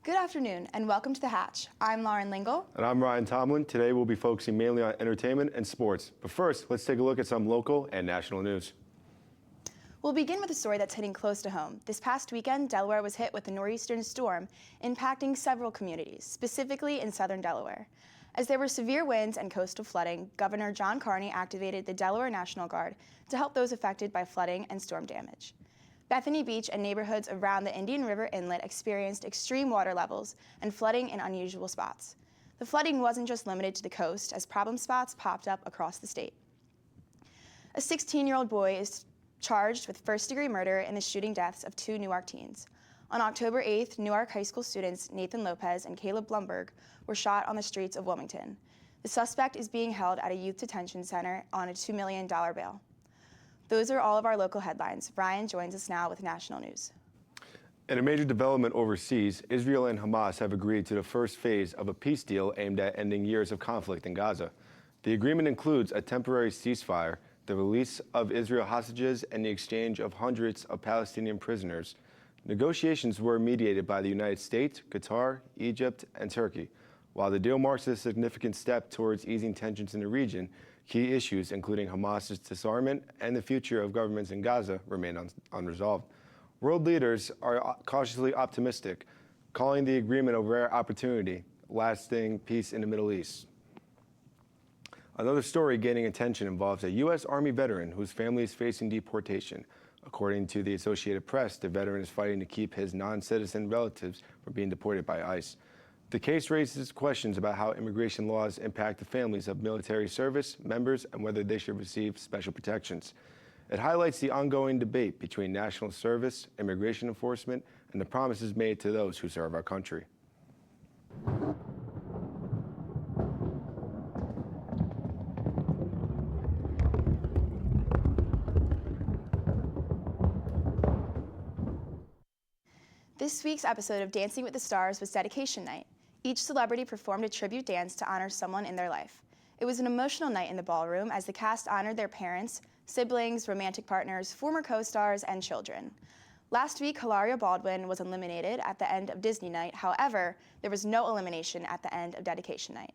Good afternoon and welcome to The Hatch. I'm Lauren Lingle. And I'm Ryan Tomlin. Today we'll be focusing mainly on entertainment and sports. But first, let's take a look at some local and national news. We'll begin with a story that's hitting close to home. This past weekend, Delaware was hit with a nor'eastern storm, impacting several communities, specifically in southern Delaware. As there were severe winds and coastal flooding, Governor John Carney activated the Delaware National Guard to help those affected by flooding and storm damage. Bethany Beach and neighborhoods around the Indian River Inlet experienced extreme water levels and flooding in unusual spots. The flooding wasn't just limited to the coast, as problem spots popped up across the state. A 16-year-old boy is charged with first-degree murder in the shooting deaths of two Newark teens. On October 8th, Newark High School students Nathan Lopez and Caleb Blumberg were shot on the streets of Wilmington. The suspect is being held at a youth detention center on a $2 million bail. Those are all of our local headlines. Ryan joins us now with national news. In a major development overseas, Israel and Hamas have agreed to the first phase of a peace deal aimed at ending years of conflict in Gaza. The agreement includes a temporary ceasefire, the release of Israel hostages, and the exchange of hundreds of Palestinian prisoners. Negotiations were mediated by the United States, Qatar, Egypt, and Turkey. While the deal marks a significant step towards easing tensions in the region, key issues, including Hamas's disarmament and the future of governments in Gaza, remain unresolved. World leaders are cautiously optimistic, calling the agreement a rare opportunity, lasting peace in the Middle East. Another story gaining attention involves a U.S. Army veteran whose family is facing deportation. According to the Associated Press, the veteran is fighting to keep his non-citizen relatives from being deported by ICE. The case raises questions about how immigration laws impact the families of military service members and whether they should receive special protections. It highlights the ongoing debate between national service, immigration enforcement, and the promises made to those who serve our country. This week's episode of Dancing with the Stars was dedication night. Each celebrity performed a tribute dance to honor someone in their life. It was an emotional night in the ballroom as the cast honored their parents, siblings, romantic partners, former co-stars, and children. Last week, Hilaria Baldwin was eliminated at the end of Disney Night. However, there was no elimination at the end of Dedication Night.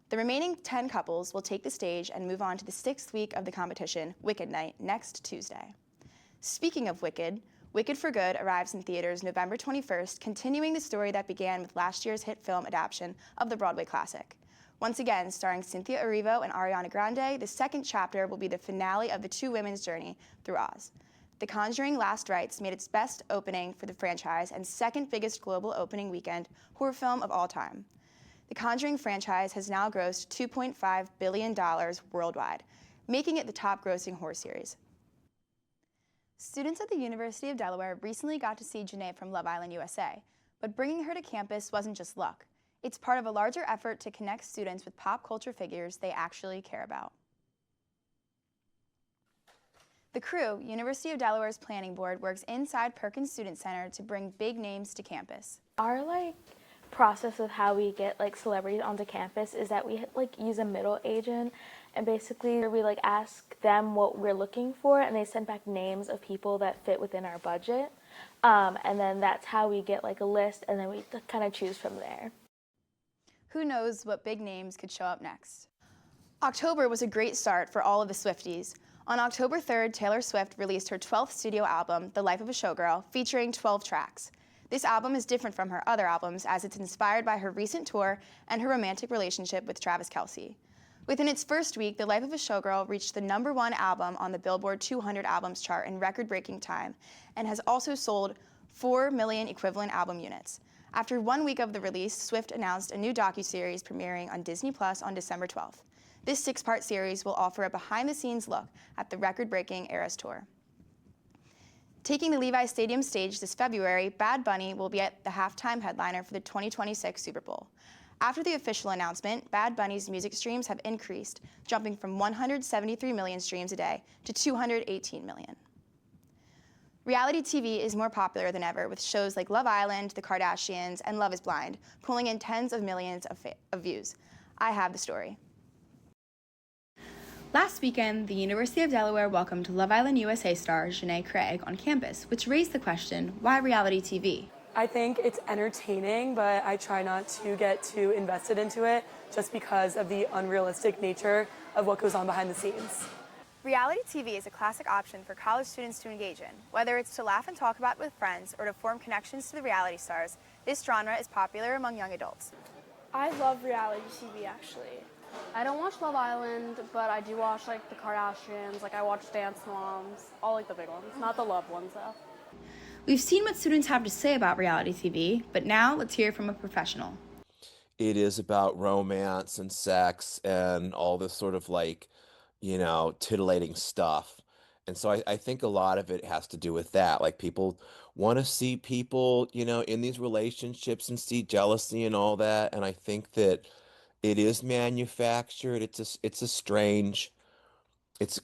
The remaining 10 couples will take the stage and move on to the 6th week of the competition, Wicked Night, next Tuesday. Speaking of Wicked, Wicked for Good arrives in theaters November 21st, continuing the story that began with last year's hit film adaptation of the Broadway classic. Once again, starring Cynthia Erivo and Ariana Grande, the second chapter will be the finale of the two women's journey through Oz. The Conjuring Last Rites made its best opening for the franchise and second biggest global opening weekend horror film of all time. The Conjuring franchise has now grossed $2.5 billion worldwide, making it the top grossing horror series. Students at the University of Delaware recently got to see Janae from Love Island USA, but bringing her to campus wasn't just luck. It's part of a larger effort to connect students with pop culture figures they actually care about. The Crew, University of Delaware's planning board, works inside Perkins Student Center to bring big names to campus. Our process of how we get celebrities onto campus is that we use a middle agent, and basically we ask them what we're looking for, and they send back names of people that fit within our budget, and then that's how we get a list, and then we kind of choose from there. Who knows what big names could show up next? October was a great start for all of the Swifties. On October 3rd, Taylor Swift released her 12th studio album, The Life of a Showgirl, featuring 12 tracks. This album is different from her other albums as it's inspired by her recent tour and her romantic relationship with Travis Kelce. Within its first week, The Life of a Showgirl reached the #1 album on the Billboard 200 albums chart in record-breaking time and has also sold 4 million equivalent album units. After 1 week of the release, Swift announced a new docuseries premiering on Disney Plus on December 12th. This 6-part series will offer a behind-the-scenes look at the record-breaking Eras Tour. Taking the Levi's Stadium stage this February, Bad Bunny will be at the halftime headliner for the 2026 Super Bowl. After the official announcement, Bad Bunny's music streams have increased, jumping from 173 million streams a day to 218 million. Reality TV is more popular than ever, with shows like Love Island, The Kardashians, and Love is Blind, pulling in tens of millions of views. I have the story. Last weekend, the University of Delaware welcomed Love Island USA star Janae Craig on campus, which raised the question, why reality TV? I think it's entertaining, but I try not to get too invested into it just because of the unrealistic nature of what goes on behind the scenes. Reality TV is a classic option for college students to engage in. Whether it's to laugh and talk about with friends or to form connections to the reality stars, this genre is popular among young adults. I love reality TV, actually. I don't watch Love Island, but I do watch like the Kardashians, like I watch Dance Moms, all like the big ones, not the love ones though. We've seen what students have to say about reality TV, but now let's hear from a professional. It is about romance and sex and all this sort of like, titillating stuff. And so I think a lot of it has to do with that. Like people want to see people, in these relationships and see jealousy and all that. And I think that it is manufactured. It's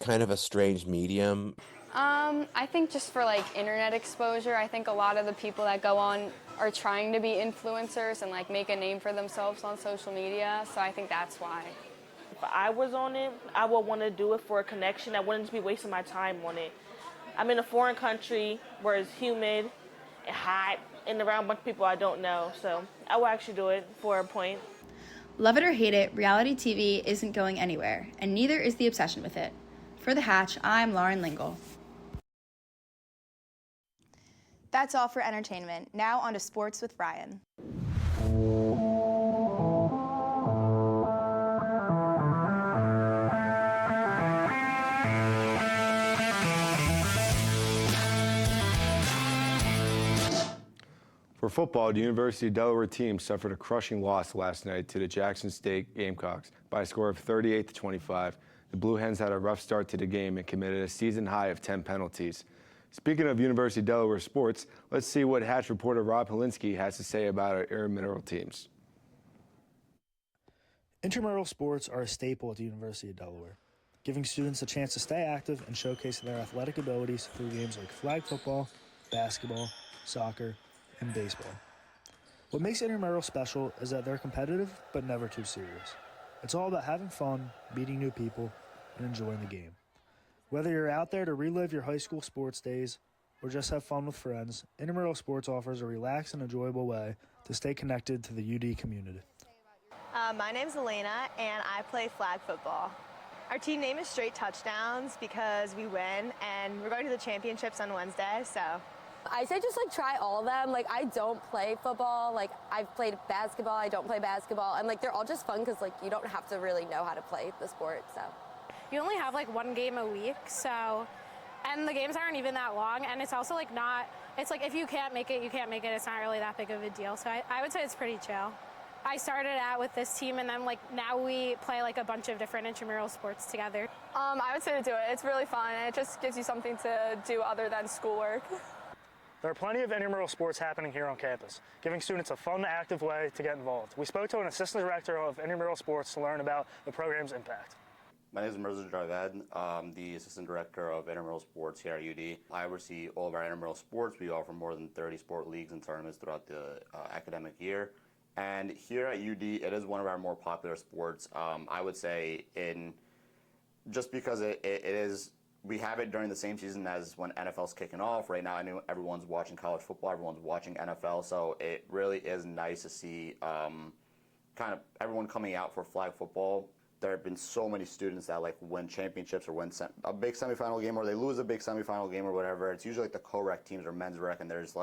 kind of a strange medium. I think just for like internet exposure, I think a lot of the people that go on are trying to be influencers and like make a name for themselves on social media. So I think that's why. If I was on it, I would want to do it for a connection. I wouldn't just be wasting my time on it. I'm in a foreign country where it's humid and hot and around a bunch of people I don't know. So I will actually do it for a point. Love it or hate it, reality TV isn't going anywhere, and neither is the obsession with it. For The Hatch, I'm Lauren Lingle. That's all for entertainment. Now on to sports with Ryan. For football, the University of Delaware team suffered a crushing loss last night to the Jackson State Gamecocks by a score of 38-25. The Blue Hens had a rough start to the game and committed a season high of 10 penalties. Speaking of University of Delaware sports, let's see what Hatch reporter Rob Helinski has to say about our intramural teams. Intramural sports are a staple at the University of Delaware, giving students a chance to stay active and showcase their athletic abilities through games like flag football, basketball, soccer, and baseball. What makes intramural special is that they're competitive but never too serious. It's all about having fun, meeting new people, and enjoying the game. Whether you're out there to relive your high school sports days or just have fun with friends, intramural sports offers a relaxed and enjoyable way to stay connected to the UD community. My name's Elena, and I play flag football. Our team name is Straight Touchdowns because we win, and we're going to the championships on Wednesday, so. I say just try all of them. I don't play football. I've played basketball, I don't play basketball, and they're all just fun because you don't have to really know how to play the sport, so. You only have one game a week, and the games aren't even that long, and it's also it's if you can't make it, you can't make it. It's not really that big of a deal, so I would say it's pretty chill. I started out with this team, and then now we play a bunch of different intramural sports together. I would say to do it. It's really fun, and it just gives you something to do other than schoolwork. There are plenty of intramural sports happening here on campus, giving students a fun, active way to get involved. We spoke to an assistant director of intramural sports to learn about the program's impact. My name is Mirza Javed. I'm the assistant director of intramural sports here at UD. I oversee all of our intramural sports. We offer more than 30 sport leagues and tournaments throughout the academic year. And here at UD, it is one of our more popular sports. I would say just because it is, we have it during the same season as when NFL's kicking off. Right now, I know everyone's watching college football, everyone's watching NFL, so it really is nice to see kind of everyone coming out for flag football. There have been so many students that win championships or win a big semifinal game, or they lose a big semifinal game or whatever. It's usually the co-rec teams or men's rec, and there's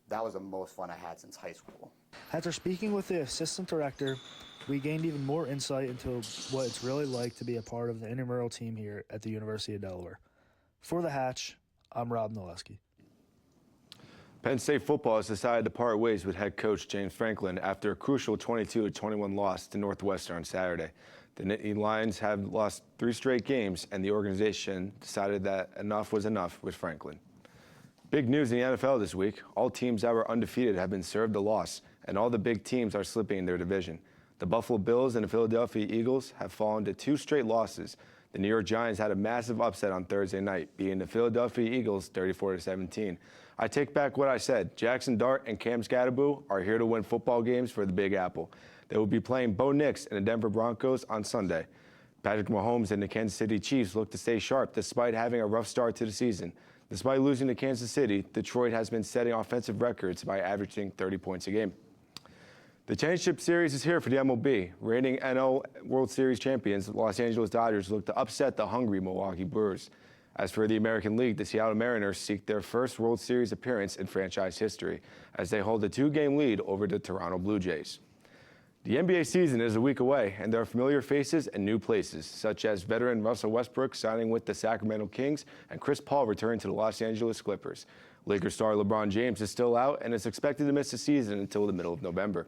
that was the most fun I had since high school. After speaking with the assistant director, we gained even more insight into what it's really like to be a part of the intramural team here at the University of Delaware. For The Hatch, I'm Rob Naleski. Penn State football has decided to part ways with head coach James Franklin after a crucial 22-21 loss to Northwestern on Saturday. The Nittany Lions have lost 3 straight games, and the organization decided that enough was enough with Franklin. Big news in the NFL this week. All teams that were undefeated have been served a loss, and all the big teams are slipping in their division. The Buffalo Bills and the Philadelphia Eagles have fallen to 2 straight losses. The New York Giants had a massive upset on Thursday night, beating the Philadelphia Eagles 34-17. I take back what I said. Jackson Dart and Cam Skattebo are here to win football games for the Big Apple. They will be playing Bo Nix and the Denver Broncos on Sunday. Patrick Mahomes and the Kansas City Chiefs look to stay sharp despite having a rough start to the season. Despite losing to Kansas City, Detroit has been setting offensive records by averaging 30 points a game. The championship series is here for the MLB. Reigning NL World Series champions, the Los Angeles Dodgers, look to upset the hungry Milwaukee Brewers. As for the American League, the Seattle Mariners seek their first World Series appearance in franchise history as they hold a 2-game lead over the Toronto Blue Jays. The NBA season is a week away, and there are familiar faces and new places, such as veteran Russell Westbrook signing with the Sacramento Kings and Chris Paul returning to the Los Angeles Clippers. Lakers star LeBron James is still out and is expected to miss the season until the middle of November.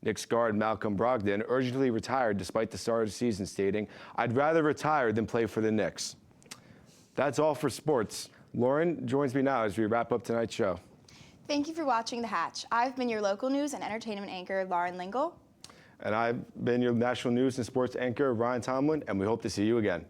Knicks guard Malcolm Brogdon urgently retired despite the start of the season, stating, "I'd rather retire than play for the Knicks." That's all for sports. Lauren joins me now as we wrap up tonight's show. Thank you for watching The Hatch. I've been your local news and entertainment anchor, Lauren Lingle. And I've been your national news and sports anchor, Ryan Tomlin, and we hope to see you again.